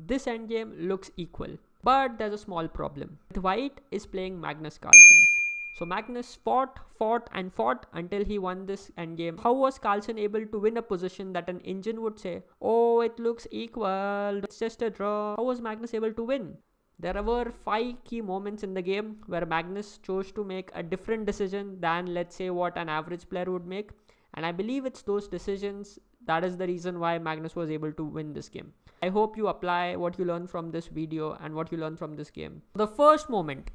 this endgame looks equal. But there's a small problem. White is playing Magnus Carlsen. So Magnus fought until he won this endgame. How was Carlsen able to win a position that an engine would say, oh, it looks equal, it's just a draw? How was Magnus able to win? There were 5 key moments in the game where Magnus chose to make a different decision than, let's say, what an average player would make. And I believe it's those decisions that is the reason why Magnus was able to win this game. I hope you apply what you learned from this video and what you learned from this game. The first moment,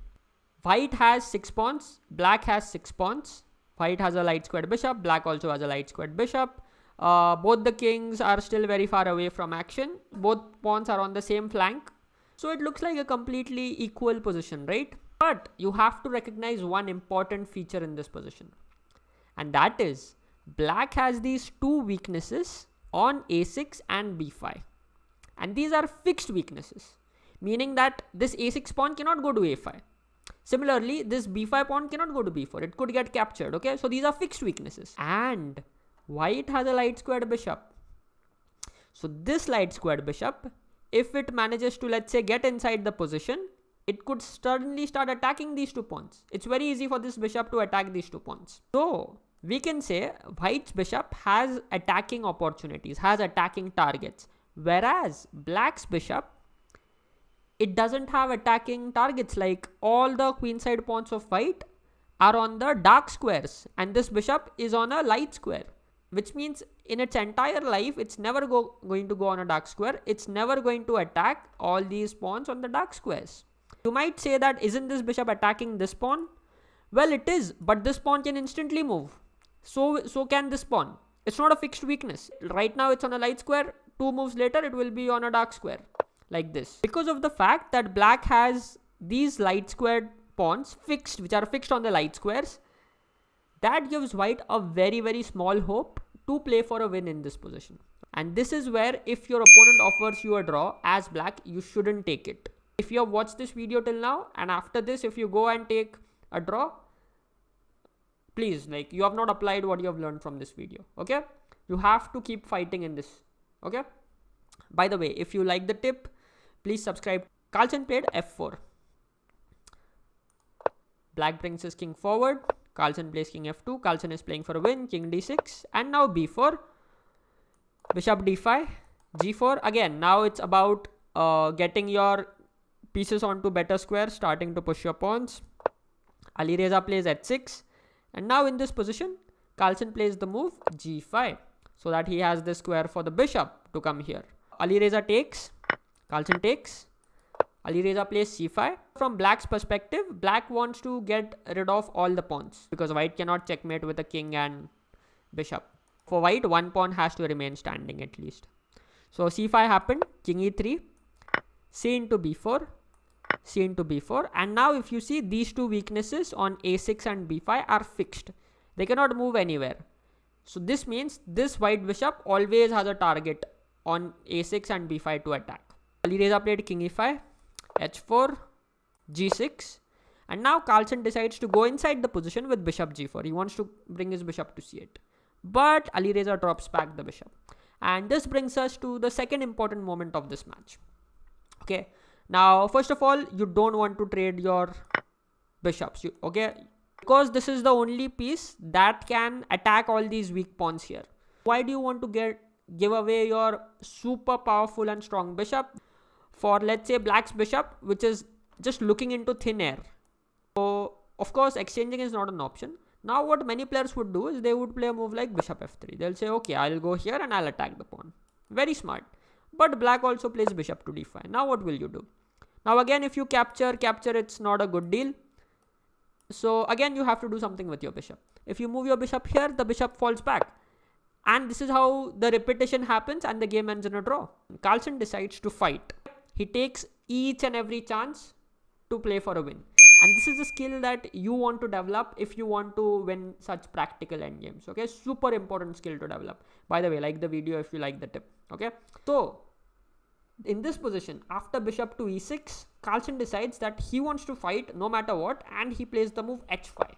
White has 6 pawns, Black has 6 pawns. White has a light squared bishop, Black also has a light squared bishop. Both the kings are still very far away from action. Both pawns are on the same flank. So it looks like a completely equal position, right? But you have to recognize one important feature in this position. And that is, Black has these 2 weaknesses on a6 and b5. And these are fixed weaknesses, meaning that this a6 pawn cannot go to a5. Similarly, this b5 pawn cannot go to b4. It could get captured, okay? So these are fixed weaknesses. And White has a light squared bishop. So this light squared bishop, if it manages to, let's say, get inside the position, it could suddenly start attacking these 2 pawns. It's very easy for this bishop to attack these 2 pawns. So we can say White's bishop has attacking opportunities, has attacking targets. Whereas Black's bishop, it doesn't have attacking targets. Like all the queenside pawns of White are on the dark squares and this bishop is on a light square, which means in its entire life it's never going to go on a dark square. It's never going to attack all these pawns on the dark squares. You might say that isn't this bishop attacking this pawn? Well, it is, but this pawn can instantly move. So can this pawn. It's not a fixed weakness. Right now it's on a light square. 2 moves later it will be on a dark square. Like this. Because of the fact that Black has these light squared pawns fixed, which are fixed on the light squares, that gives White a very, very small hope to play for a win in this position. And this is where if your opponent offers you a draw as Black, you shouldn't take it. If you have watched this video till now and after this, if you go and take a draw, please, like, you have not applied what you have learned from this video, okay? You have to keep fighting in this, okay? By the way, if you like the tip, please subscribe. Carlsen played f4. Black brings his king forward. Carlsen plays king f2. Carlsen is playing for a win. King d6. And now b4. Bishop d5. g4. Again, now it's about getting your pieces onto better squares, starting to push your pawns. Alireza plays h6. And now in this position, Carlsen plays the move g5. So that he has this square for the bishop to come here. Alireza takes. Carlsen takes. Alireza plays c5. From Black's perspective, Black wants to get rid of all the pawns because White cannot checkmate with a king and bishop. For White, 1 pawn has to remain standing at least. So c5 happened. King e3. C into b4. C into b4. And now if you see, these 2 weaknesses on a6 and b5 are fixed. They cannot move anywhere. So this means this White bishop always has a target on a6 and b5 to attack. Alireza played king e5, h4, g6, and now Carlsen decides to go inside the position with bishop g4. He wants to bring his bishop to c8, but Alireza drops back the bishop. And this brings us to the second important moment of this match. Okay, now first of all, you don't want to trade your bishops, okay, because this is the only piece that can attack all these weak pawns here. Why do you want to give away your super powerful and strong bishop for, let's say, Black's bishop, which is just looking into thin air? So of course exchanging is not an option. Now what many players would do is they would play a move like bishop f3. They'll say, okay, I'll go here and I'll attack the pawn. Very smart. But Black also plays bishop to d5. Now what will you do? Now again, if you capture, it's not a good deal. So again, you have to do something with your bishop. If you move your bishop here, the bishop falls back. And this is how the repetition happens and the game ends in a draw. Carlsen decides to fight. He takes each and every chance to play for a win. And this is a skill that you want to develop if you want to win such practical endgames. Okay, super important skill to develop. By the way, like the video if you like the tip. Okay, so in this position, after bishop to e6, Carlsen decides that he wants to fight no matter what, and he plays the move h5.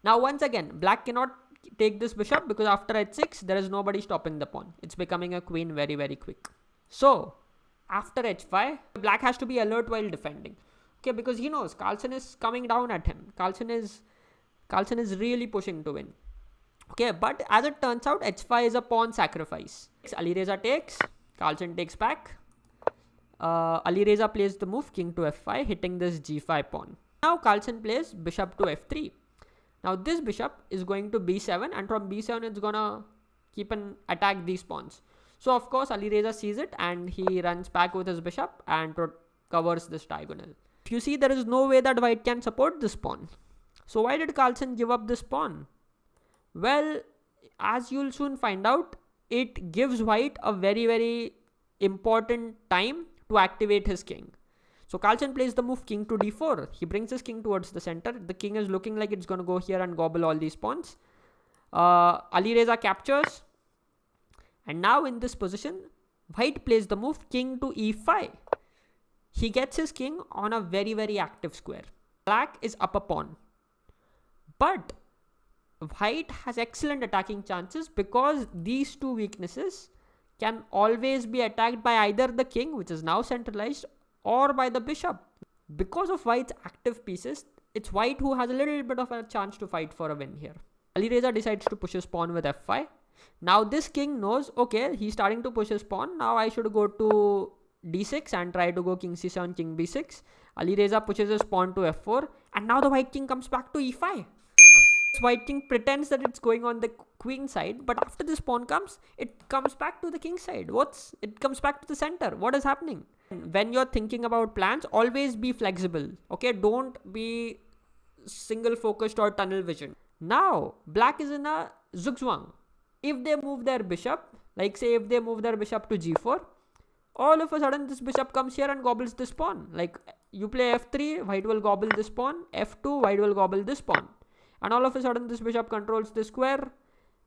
Now once again, Black cannot take this bishop because after h6 there is nobody stopping the pawn. It's becoming a queen very, very quick. So after h5, black has to be alert while defending. Okay, because he knows Carlsen is coming down at him. Carlsen is really pushing to win. Okay, but as it turns out, h5 is a pawn sacrifice. Alireza takes, Carlsen takes back. Alireza plays the move king to f5, hitting this g5 pawn. Now Carlsen plays bishop to f3. Now this bishop is going to b7, and from b7 it's gonna keep and attack these pawns. So of course Alireza sees it and he runs back with his bishop and covers this diagonal. If you see, there is no way that white can support this pawn. So why did Carlsen give up this pawn? Well, as you'll soon find out, it gives white a very, very important time to activate his king. So Carlsen plays the move king to d4. He brings his king towards the center. The king is looking like it's going to go here and gobble all these pawns. Alireza captures. And now in this position, white plays the move king to e5. He gets his king on a very, very active square. Black is up a pawn. But white has excellent attacking chances because these two weaknesses can always be attacked by either the king, which is now centralized, or by the bishop. Because of white's active pieces, it's white who has a little bit of a chance to fight for a win here. Alireza decides to push his pawn with f5. Now this king knows, okay, he's starting to push his pawn. Now I should go to d6 and try to go king c7, king b6. Alireza pushes his pawn to f4, and now the white king comes back to e5. This white king pretends that it's going on the queen side, but after this pawn comes, it comes back to the king side. It comes back to the center. What is happening? When you're thinking about plans, always be flexible. Okay, don't be single focused or tunnel vision. Now black is in a zugzwang. If they move their bishop, like say if they move their bishop to g4, all of a sudden this bishop comes here and gobbles this pawn. Like you play f3, white will gobble this pawn, f2, white will gobble this pawn, and all of a sudden this bishop controls the square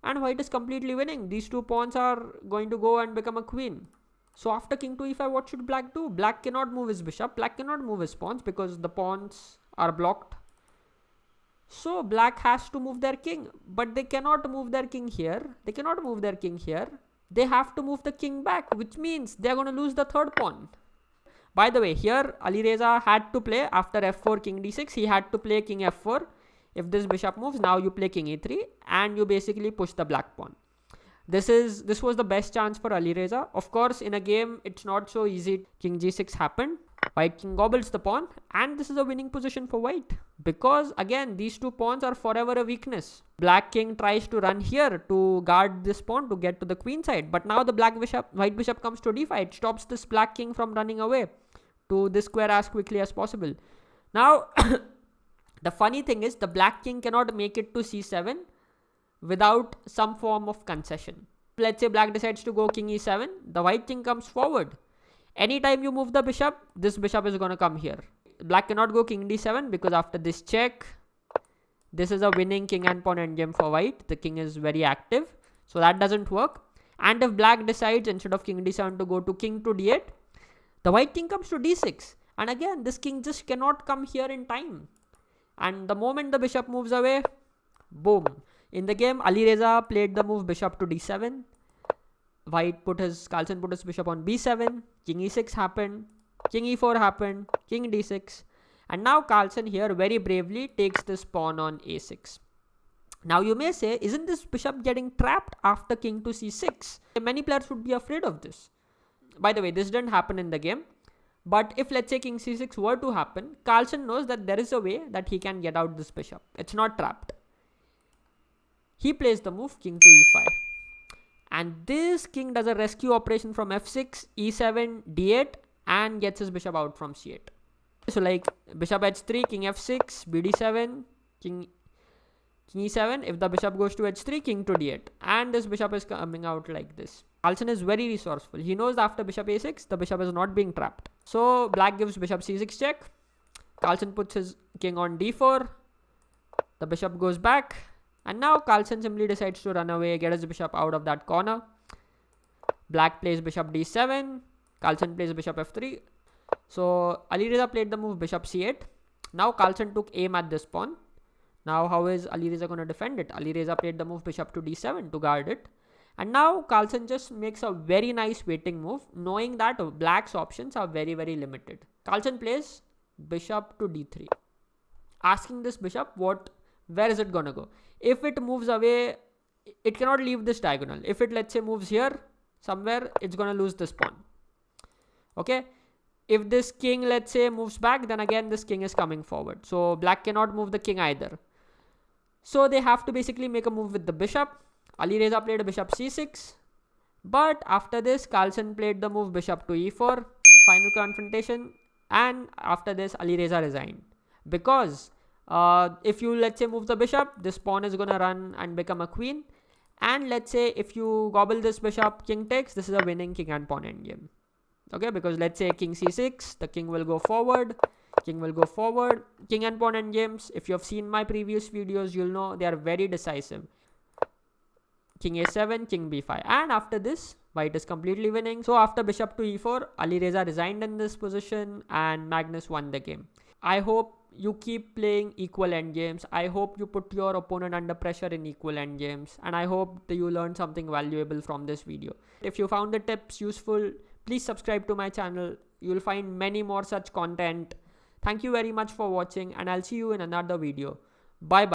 and white is completely winning. These two pawns are going to go and become a queen. So after king to e5, what should black do? Black cannot move his bishop, black cannot move his pawns because the pawns are blocked. So black has to move their king, but they cannot move their king here. They cannot move their king here. They have to move the king back, which means they're going to lose the third pawn. By the way, here Alireza had to play after f4 king d6. He had to play king f4. If this bishop moves, now you play king e3 and you basically push the black pawn. This was the best chance for Alireza. Of course, in a game, it's not so easy. King g6 happened. White king gobbles the pawn, and this is a winning position for white because again these two pawns are forever a weakness. Black king tries to run here to guard this pawn to get to the queen side, but now the white bishop comes to d5. It stops this black king from running away to this square as quickly as possible. Now the funny thing is the black king cannot make it to c7 without some form of concession. Let's say black decides to go king e7, the white king comes forward. Anytime you move the bishop, this bishop is going to come here. Black cannot go king d7 because after this check, this is a winning king and pawn endgame for white. The king is very active, so that doesn't work. And if black decides instead of king d7 to go to king to d8, the white king comes to d6. And again, this king just cannot come here in time. And the moment the bishop moves away, boom. In the game, Alireza played the move bishop to d7. Carlsen put his bishop on b7, king e6 happened, king e4 happened, king d6, and now Carlsen here very bravely takes this pawn on a6. Now you may say, isn't this bishop getting trapped after king to c6? Many players would be afraid of this. By the way, this didn't happen in the game, but if let's say king c6 were to happen, Carlsen knows that there is a way that he can get out this bishop. It's not trapped. He plays the move king to e5. And this king does a rescue operation from f6, e7, d8 and gets his bishop out from c8. So like bishop h3, king f6, bd7, king e7. If the bishop goes to h3, king to d8. And this bishop is coming out like this. Carlsen is very resourceful. He knows after bishop a6, the bishop is not being trapped. So black gives bishop c6 check. Carlsen puts his king on d4. The bishop goes back. And now Carlsen simply decides to run away, get his bishop out of that corner. Black plays bishop d7. Carlsen plays bishop f3. So Alireza played the move bishop c8. Now Carlsen took aim at this pawn. Now how is Alireza going to defend it? Alireza played the move bishop to d7 to guard it. And now Carlsen just makes a very nice waiting move, knowing that black's options are very, very limited. Carlsen plays bishop to d3, asking this bishop where is it gonna go. If it moves away, it cannot leave this diagonal. If it, let's say, moves here somewhere, it's gonna lose this pawn. Okay, if this king, let's say, moves back, then again this king is coming forward, so black cannot move the king either. So they have to basically make a move with the bishop. Alireza played a bishop c6, but after this Carlsen played the move bishop to e4, final confrontation, and after this Alireza resigned, because if you, let's say, move the bishop, this pawn is gonna run and become a queen, and let's say if you gobble this bishop, king takes, this is a winning king and pawn endgame. Okay, because let's say king c6, the king will go forward, king will go forward. King and pawn endgames, if you have seen my previous videos, you'll know they are very decisive. King a7, king b5, and after this white is completely winning. So after bishop to e4, Alireza resigned in this position and Magnus won the game. I hope you keep playing equal endgames. I hope you put your opponent under pressure in equal endgames, and I hope that you learned something valuable from this video. If you found the tips useful, please subscribe to my channel. You'll find many more such content. Thank you very much for watching, and I'll see you in another video. Bye bye.